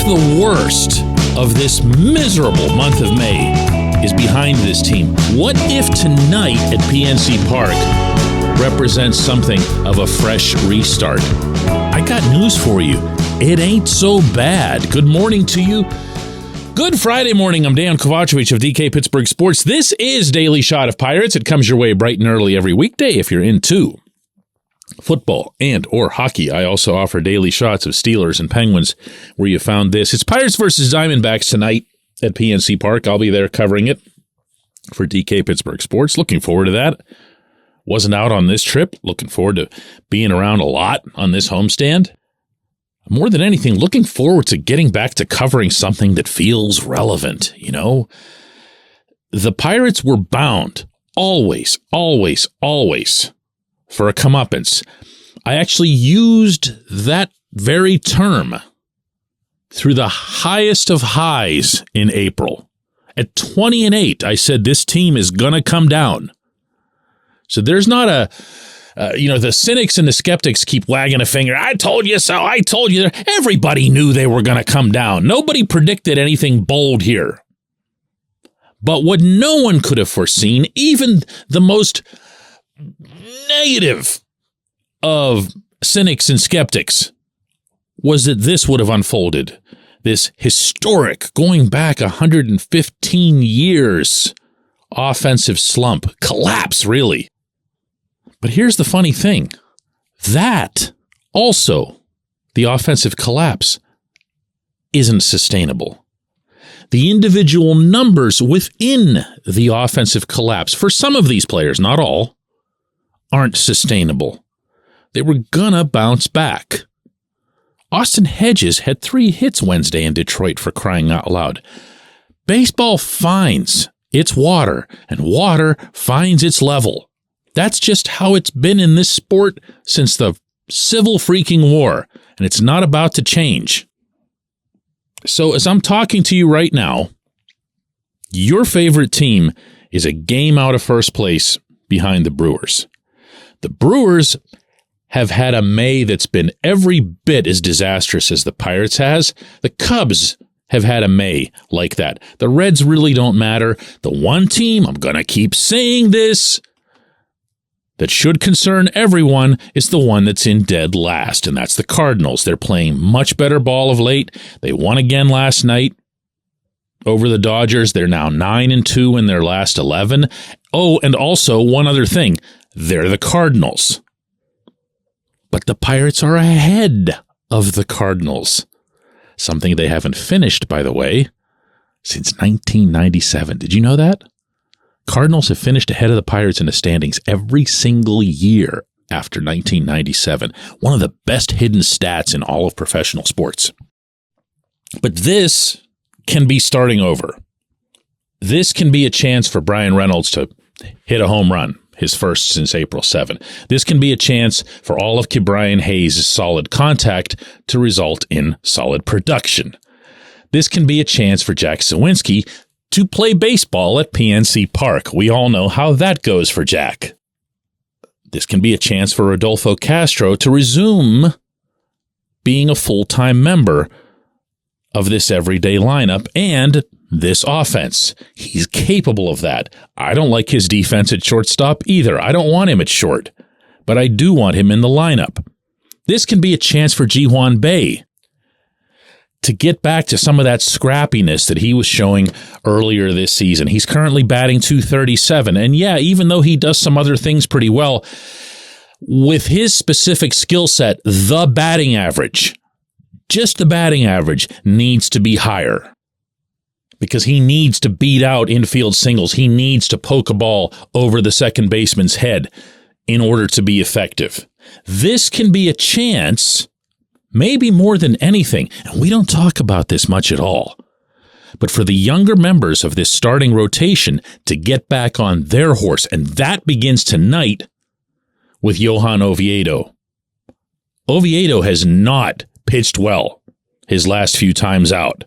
the worst of this miserable month of May is behind this team? What if tonight at PNC Park represents something of a fresh restart? I got news for you. It ain't so bad. Good morning to you. Good Friday morning. I'm Dejan Kovacevic of DK Pittsburgh Sports. This is Daily Shot of Pirates. It comes your way bright and early every weekday if you're into football and or hockey. I also offer daily shots of Steelers and Penguins where you found this. It's Pirates versus Diamondbacks tonight at PNC Park. I'll be there covering it for DK Pittsburgh Sports. Looking forward to that. Wasn't out on this trip. Looking forward to being around a lot on this homestand. More than anything, looking forward to getting back to covering something that feels relevant, you know? The Pirates were bound always for a comeuppance. I actually used that very term through the highest of highs in April. At 20-8, I said this team is going to come down. So there's not the cynics and the skeptics keep wagging a finger. I told you so. I told you. Everybody knew they were going to come down. Nobody predicted anything bold here. But what no one could have foreseen, even the most negative of cynics and skeptics, was that this would have unfolded. This historic, going back 115 years, offensive slump, collapse, really. But here's the funny thing. That also, the offensive collapse, isn't sustainable. The individual numbers within the offensive collapse, for some of these players, not all, aren't sustainable. They were gonna bounce back. Austin Hedges had 3 hits Wednesday in Detroit, for crying out loud. Baseball finds its water, and water finds its level. That's just how it's been in this sport since the Civil freaking War, and it's not about to change. So as I'm talking to you right now, your favorite team is a game out of first place behind the Brewers. The Brewers have had a May that's been every bit as disastrous as the Pirates has. The Cubs have had a May like that. The Reds really don't matter. The one team, I'm going to keep saying this, that should concern everyone is the one that's in dead last, and that's the Cardinals. They're playing much better ball of late. They won again last night over the Dodgers. They're now 9-2 in their last 11. Oh, and also one other thing. They're the Cardinals. But the Pirates are ahead of the Cardinals. Something they haven't finished, by the way, since 1997. Did you know that? Cardinals have finished ahead of the Pirates in the standings every single year after 1997. One of the best hidden stats in all of professional sports. But this can be starting over. This can be a chance for Brian Reynolds to hit a home run, his first since April 7. This can be a chance for all of Brian Hayes' solid contact to result in solid production. This can be a chance for Jack Sawinski to play baseball at PNC Park. We all know how that goes for Jack. This can be a chance for Rodolfo Castro to resume being a full-time member of this everyday lineup and this offense. He's capable of that. I don't like his defense at shortstop either. I don't want him at short, but I do want him in the lineup. This can be a chance for Ji-hwan Bae to get back to some of that scrappiness that he was showing earlier this season. He's currently batting .237, and yeah, even though he does some other things pretty well, with his specific skill set, the batting average, just the batting average, needs to be higher. Because he needs to beat out infield singles. He needs to poke a ball over the second baseman's head in order to be effective. This can be a chance, maybe more than anything, and we don't talk about this much at all, but for the younger members of this starting rotation to get back on their horse, and that begins tonight with Johan Oviedo. Oviedo has not pitched well his last few times out.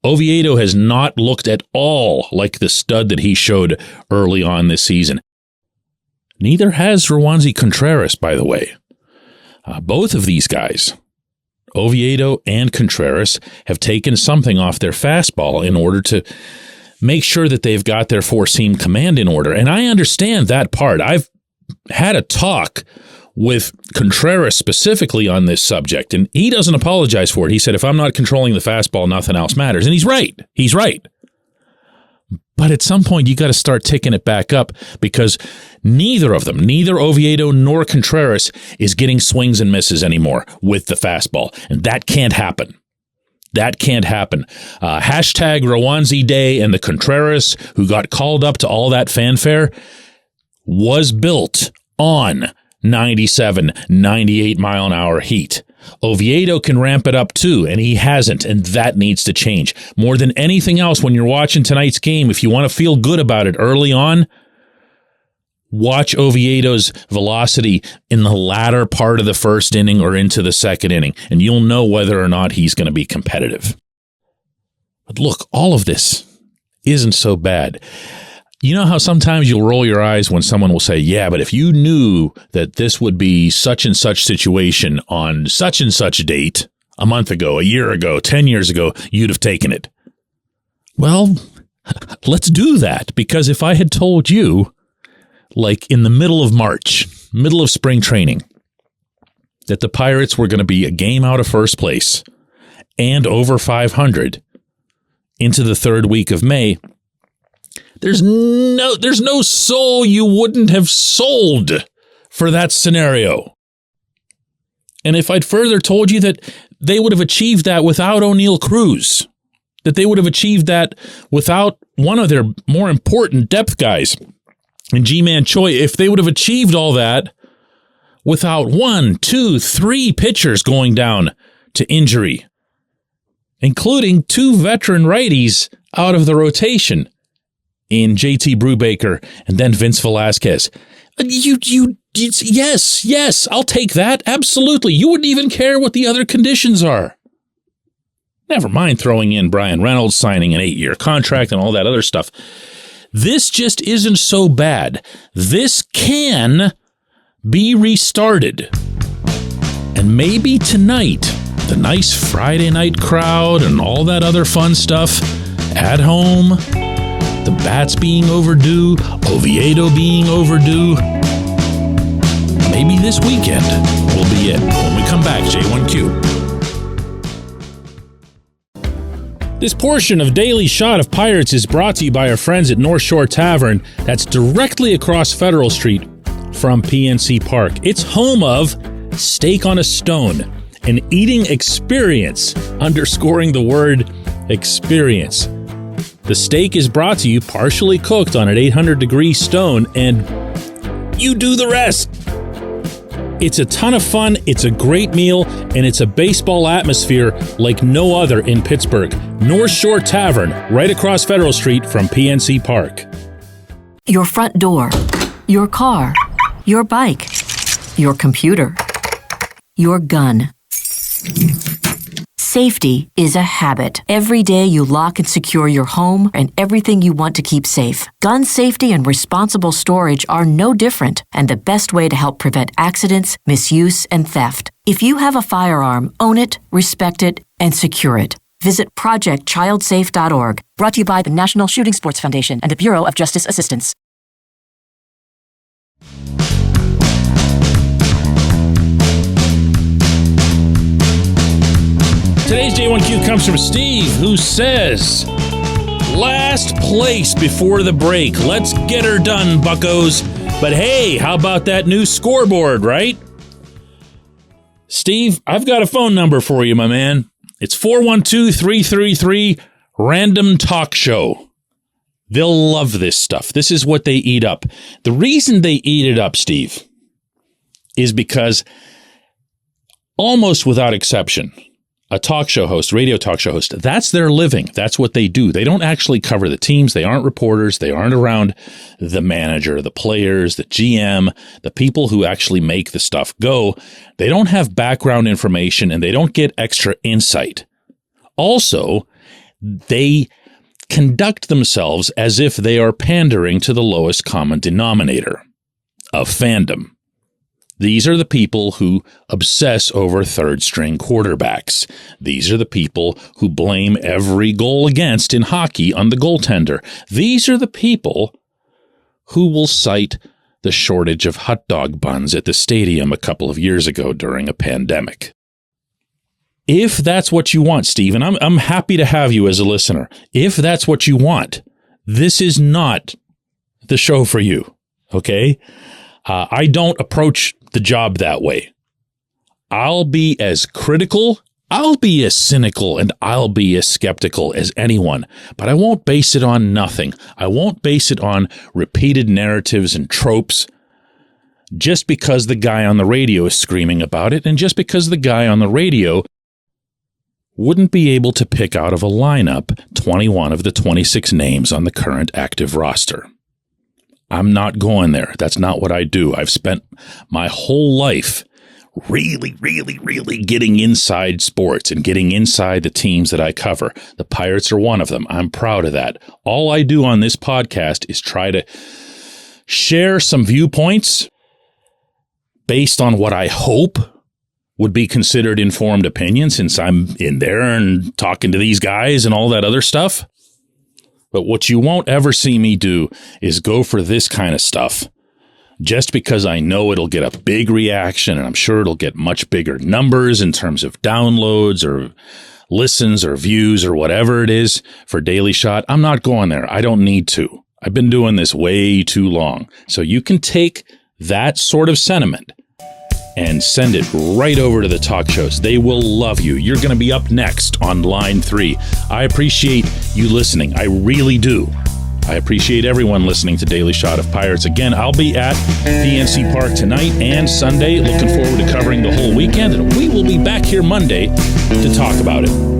Oviedo has not looked at all like the stud that he showed early on this season. Neither has Roansy Contreras, by the way. Both of these guys Oviedo and Contreras have taken something off their fastball in order to make sure that they've got their four-seam command in order. And I understand that part. I've had a talk with Contreras specifically on this subject, and he doesn't apologize for it. He said, if I'm not controlling the fastball, nothing else matters. And he's right. He's right. But at some point, you got to start ticking it back up, because neither of them, neither Oviedo nor Contreras, is getting swings and misses anymore with the fastball. And that can't happen. That can't happen. Hashtag Rowanzi Day and the Contreras, who got called up to all that fanfare, was built on 97, 98 mile an hour heat. Oviedo can ramp it up too, and he hasn't, and that needs to change. More than anything else, when you're watching tonight's game, if you want to feel good about it early on, watch Oviedo's velocity in the latter part of the first inning or into the second inning, and you'll know whether or not he's going to be competitive. But look, all of this isn't so bad. You know how sometimes you'll roll your eyes when someone will say, yeah, but if you knew that this would be such and such situation on such and such date, a month ago, a year ago, 10 years ago, you'd have taken it. Well, let's do that, because if I had told you, like in the middle of March, middle of spring training, that the Pirates were going to be a game out of first place and over 500 into the third week of May, there's no soul you wouldn't have sold for that scenario. And if I'd further told you that they would have achieved that without O'Neal Cruz, that they would have achieved that without one of their more important depth guys in Ji-Man Choi, if they would have achieved all that without 1, 2, 3 pitchers going down to injury, including 2 veteran righties out of the rotation in JT Brubaker and then Vince Velasquez. Yes, I'll take that. Absolutely. You wouldn't even care what the other conditions are. Never mind throwing in Brian Reynolds signing an 8-year contract and all that other stuff. This just isn't so bad. This can be restarted. And maybe tonight, the nice Friday night crowd and all that other fun stuff at home, the bats being overdue, Oviedo being overdue, maybe this weekend will be it. When we come back, J1Q. This portion of Daily Shot of Pirates is brought to you by our friends at North Shore Tavern, that's directly across Federal Street from PNC Park. It's home of Steak on a Stone, an eating experience, underscoring the word experience. The steak is brought to you partially cooked on an 800-degree stone, and you do the rest. It's a ton of fun, it's a great meal, and it's a baseball atmosphere like no other in Pittsburgh. North Shore Tavern, right across Federal Street from PNC Park. Your front door, your car, your bike, your computer, your gun. Safety is a habit. Every day you lock and secure your home and everything you want to keep safe. Gun safety and responsible storage are no different, and the best way to help prevent accidents, misuse, and theft. If you have a firearm, own it, respect it, and secure it. Visit ProjectChildSafe.org. Brought to you by the National Shooting Sports Foundation and the Bureau of Justice Assistance. Today's J1Q comes from Steve, who says, last place before the break. Let's get her done, buccos. But hey, how about that new scoreboard, right? Steve, I've got a phone number for you, my man. It's 412-333-RANDOM TALK SHOW. They'll love this stuff. This is what they eat up. The reason they eat it up, Steve, is because almost without exception, a talk show host, radio talk show host, that's their living. That's what they do. They don't actually cover the teams. They aren't reporters. They aren't around the manager, the players, the GM, the people who actually make the stuff go. They don't have background information and they don't get extra insight. Also, they conduct themselves as if they are pandering to the lowest common denominator of fandom. These are the people who obsess over third-string quarterbacks. These are the people who blame every goal against in hockey on the goaltender. These are the people who will cite the shortage of hot dog buns at the stadium a couple of years ago during a pandemic. If that's what you want, Stephen, I'm happy to have you as a listener. If that's what you want, this is not the show for you, okay? I don't approach the job that way. I'll be as critical, I'll be as cynical, and I'll be as skeptical as anyone, but I won't base it on nothing. I won't base it on repeated narratives and tropes just because the guy on the radio is screaming about it, and just because the guy on the radio wouldn't be able to pick out of a lineup 21 of the 26 names on the current active roster. I'm not going there. That's not what I do. I've spent my whole life really getting inside sports and getting inside the teams that I cover. The Pirates are one of them. I'm proud of that. All I do on this podcast is try to share some viewpoints based on what I hope would be considered informed opinion, since I'm in there and talking to these guys and all that other stuff. But what you won't ever see me do is go for this kind of stuff just because I know it'll get a big reaction, and I'm sure it'll get much bigger numbers in terms of downloads or listens or views or whatever it is for Daily Shot. I'm not going there. I don't need to. I've been doing this way too long. So you can take that sort of sentiment and send it right over to the talk shows. They will love you. You're going to be up next on Line 3. I appreciate you listening. I really do. I appreciate everyone listening to Daily Shot of Pirates. Again, I'll be at PNC Park tonight and Sunday. Looking forward to covering the whole weekend, and we will be back here Monday to talk about it.